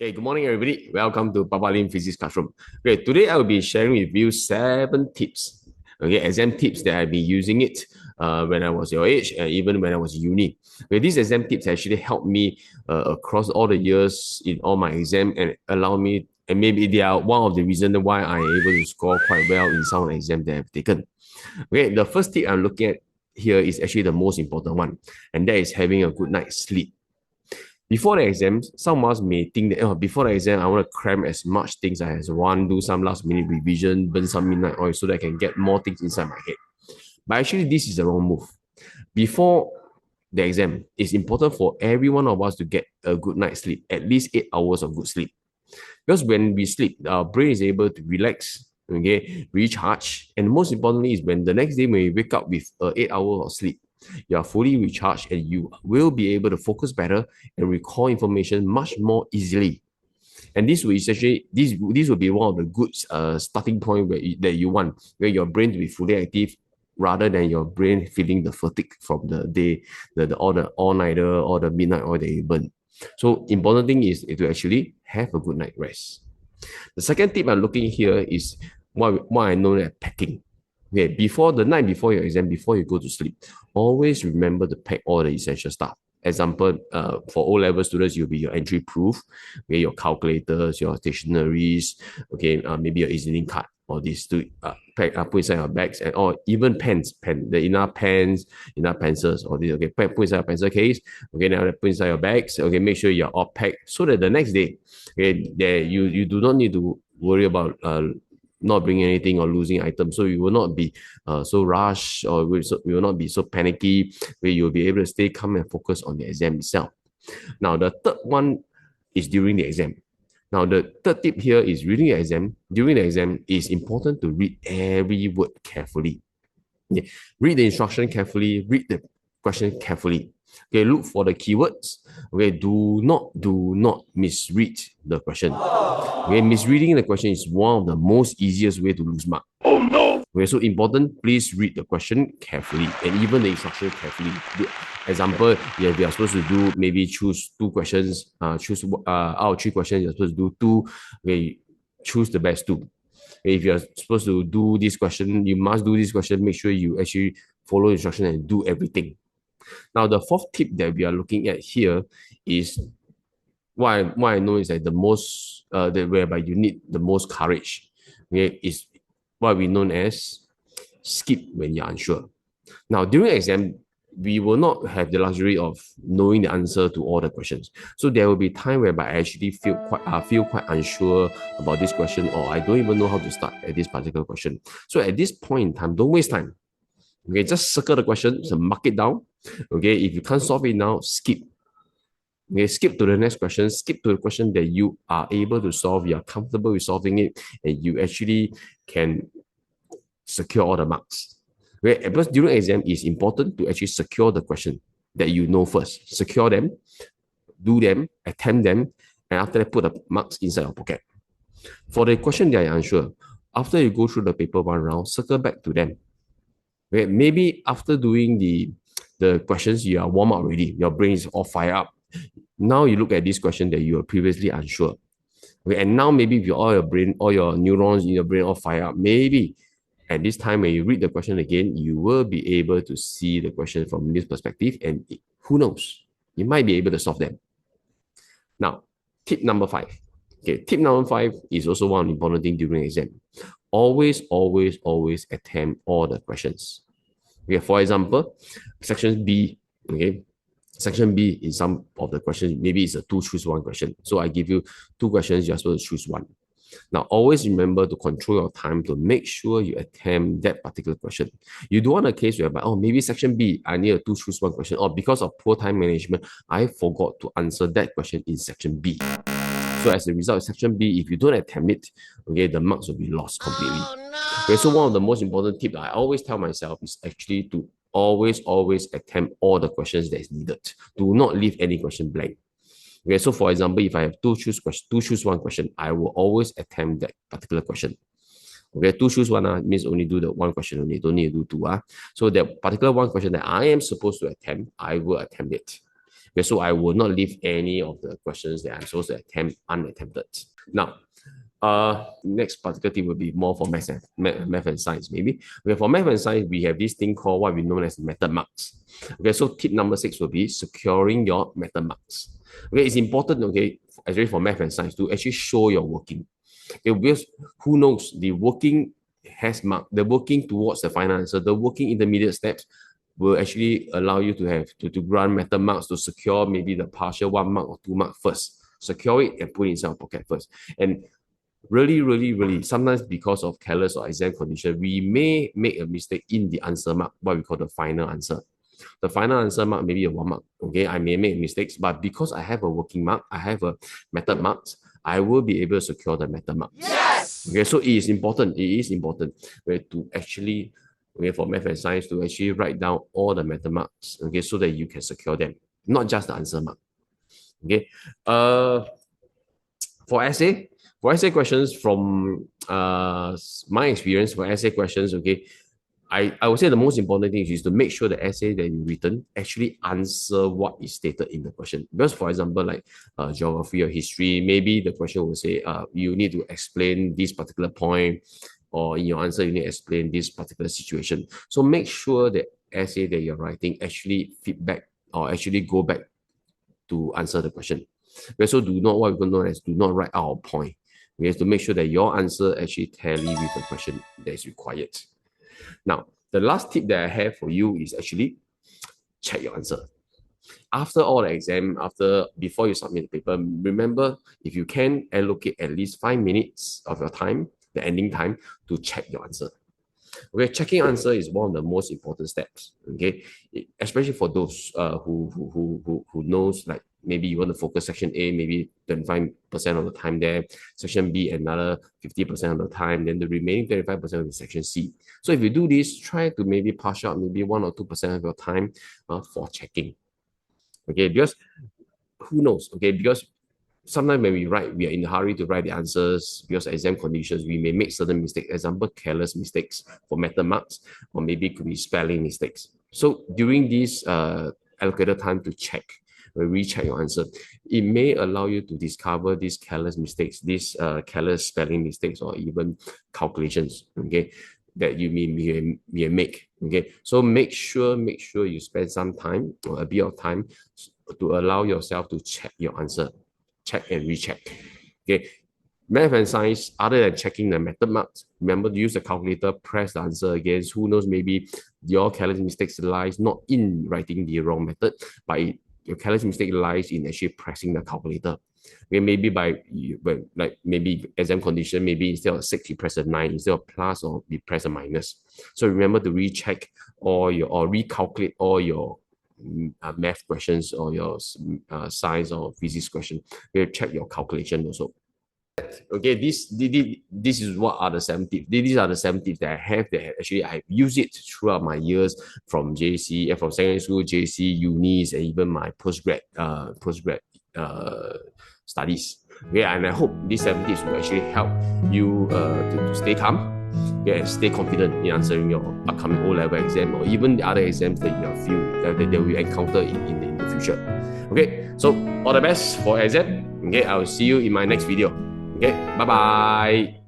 Okay, good morning, everybody. Welcome to Papa Lim Physics Classroom. Okay, today I will be sharing with you 7 tips. Okay, exam tips that I've been using it when I was your age and even when I was in uni. Okay, these exam tips actually helped me across all the years in all my exam and allow me, and maybe they are one of the reasons why I'm able to score quite well in some of the exams that I've taken. Okay, the first tip I'm looking at here is actually the most important one, and that is having a good night's sleep. Before the exams, some of us may think that before the exam, I want to cram as much things as I want, do some last minute revision, burn some midnight oil so that I can get more things inside my head. But actually, this is the wrong move. Before the exam, it's important for every one of us to get a good night's sleep, at least 8 hours of good sleep. Because when we sleep, our brain is able to relax, okay, recharge, and most importantly is when the next day when you wake up with 8 hours of sleep, you are fully recharged and you will be able to focus better and recall information much more easily. And this will essentially this will be one of the good starting point that you want, where your brain to be fully active rather than your brain feeling the fatigue from the day, the all-nighter or the midnight oil that you burn. So important thing is to actually have a good night rest. The second tip I'm looking here is what I know as packing. Okay, before the night before your exam, before you go to sleep, always remember to pack all the essential stuff. Example, for O-level students, you'll be your entry proof, okay, your calculators, your stationaries, okay, maybe your EZ-Link card, all these to put inside your bags, and or even the enough pens, enough pencils, or these, okay, put inside your pencil case, okay, now put inside your bags, okay, make sure you're all packed so that the next day, okay, you do not need to worry about not bringing anything or losing items. So you will not be so rushed or you will not be so panicky, where you'll be able to stay calm and focus on the exam itself. Now, the third one is during the exam. Now, the third tip here is reading the exam. During the exam, it's important to read every word carefully. Yeah. Read the instruction carefully, read the question carefully. Okay, look for the keywords. Okay, do not misread the question. Okay, misreading the question is one of the most easiest way to lose mark. Oh no! Okay, so important, please read the question carefully and even the instruction carefully. Example, if you are supposed to do maybe choose 2 questions, choose out of 3 questions, you're supposed to do 2. Okay, choose the best 2. If you're supposed to do this question, you must do this question. Make sure you actually follow instruction and do everything. Now, the fourth tip that we are looking at here is what I know is that the most whereby you need the most courage, okay, is what we known as skip when you're unsure. Now, during exam, we will not have the luxury of knowing the answer to all the questions. So there will be time whereby I actually feel quite unsure about this question, or I don't even know how to start at this particular question. So at this point in time, don't waste time. Okay, just circle the question, so mark it down. Okay, if you can't solve it now, skip. Okay, skip to the next question, skip to the question that you are able to solve, you're comfortable with solving it, and you actually can secure all the marks. Okay, because during exam, it's important to actually secure the question that you know first. Secure them, do them, attempt them, and after that, put the marks inside your pocket. For the question that you're unsure, after you go through the paper one round, circle back to them. Okay, maybe after doing the questions, you are warm up already, your brain is all fired up. Now you look at this question that you were previously unsure. Okay, and now maybe if all your brain, all your neurons in your brain all fire up, maybe at this time when you read the question again, you will be able to see the question from this perspective, and who knows, you might be able to solve them. Now, tip number 5. Okay, tip number 5 is also one important thing during exam. Always attempt all the questions. Okay, for example, section B, okay, section B in some of the questions, maybe it's a 2 choose 1 question. So I give you 2 questions, you're supposed to choose 1. Now, always remember to control your time to make sure you attempt that particular question. You don't want a case whereby, oh, maybe section B, I need a 2 choose 1 question, or because of poor time management, I forgot to answer that question in section B. So as a result of section B, if you don't attempt it, okay, the marks will be lost completely. Oh, no. Okay, so one of the most important tips I always tell myself is actually to always attempt all the questions that is needed. Do not leave any question blank. Okay, so for example, if I have 2 choose 1 question, I will always attempt that particular question. Okay, 2 choose 1 means only do the 1 question only, don't need to do 2. So that particular 1 question that I am supposed to attempt, I will attempt it. Okay, so I will not leave any of the questions that I'm supposed to attempt unattempted. Now, next particular tip will be more for math and science, maybe. Okay, for math and science, we have this thing called what we know as method marks. Okay, so tip number 6 will be securing your method marks. Okay, it's important, okay, especially for math and science, to actually show your working. Okay, because who knows, the working has mark, the working towards the final answer, the working intermediate steps will actually allow you to have to grant method marks to secure maybe the partial 1 mark or 2 mark first. Secure it and put it inside your pocket first. And really, sometimes because of careless or exam condition, we may make a mistake in the answer mark, what we call the final answer. The final answer mark may be a 1 mark. Okay, I may make mistakes, but because I have a working mark, I have a method marks, I will be able to secure the method mark. Yes! Okay, so it is important to actually, okay, for math and science, to actually write down all the method marks, okay, so that you can secure them, not just the answer mark. Okay, for essay questions, from my experience, for essay questions, okay, I would say the most important thing is to make sure the essay that you written actually answer what is stated in the question. Because, for example, like geography or history, maybe the question will say, you need to explain this particular point, or in your answer, you need to explain this particular situation. So make sure the essay that you're writing actually feedback or actually go back to answer the question. Okay, so do not, what we're known as, do not write out a point. We have to make sure that your answer actually tally with the question that is required. Now, the last tip that I have for you is actually check your answer. After all the exam, before you submit the paper, remember, if you can, allocate at least 5 minutes of your time, the ending time, to check your answer. Okay, checking answer is one of the most important steps. Okay, especially for those who knows, like, maybe you want to focus section A, maybe 25% of the time there, section B another 50% of the time, then the remaining 35% of the section C. So if you do this, try to maybe pass out maybe 1 or 2% of your time for checking. Okay, because who knows? Okay, because sometimes when we write, we are in a hurry to write the answers because of exam conditions, we may make certain mistakes. Example, careless mistakes for method marks, or maybe it could be spelling mistakes. So during this allocated time to check, recheck your answer, it may allow you to discover these careless mistakes, these careless spelling mistakes, or even calculations, okay, that you may make. Okay, so make sure you spend some time, or a bit of time, to allow yourself to check your answer, check and recheck. Okay, math and science, other than checking the method marks, remember to use the calculator, press the answer again. Who knows, maybe your careless mistakes lies not in writing the wrong method, but your careless mistake lies in actually pressing the calculator. Okay, maybe maybe exam condition, maybe instead of 6, you press a 9, instead of plus, or you press a minus. So remember to recheck or recalculate all your math questions, or your science or physics question. You check your calculation also. Okay, this is what are the 7 tips. These are the 7 tips that I have, that actually I have used it throughout my years from JC, from secondary school, JC, unis, and even my postgrad studies. Okay, and I hope these 7 tips will actually help you to stay calm, okay, and stay confident in answering your upcoming O-level exam, or even the other exams that you feel that will encounter in the future. Okay, so all the best for exam. Okay, I will see you in my next video. Okay, bye bye.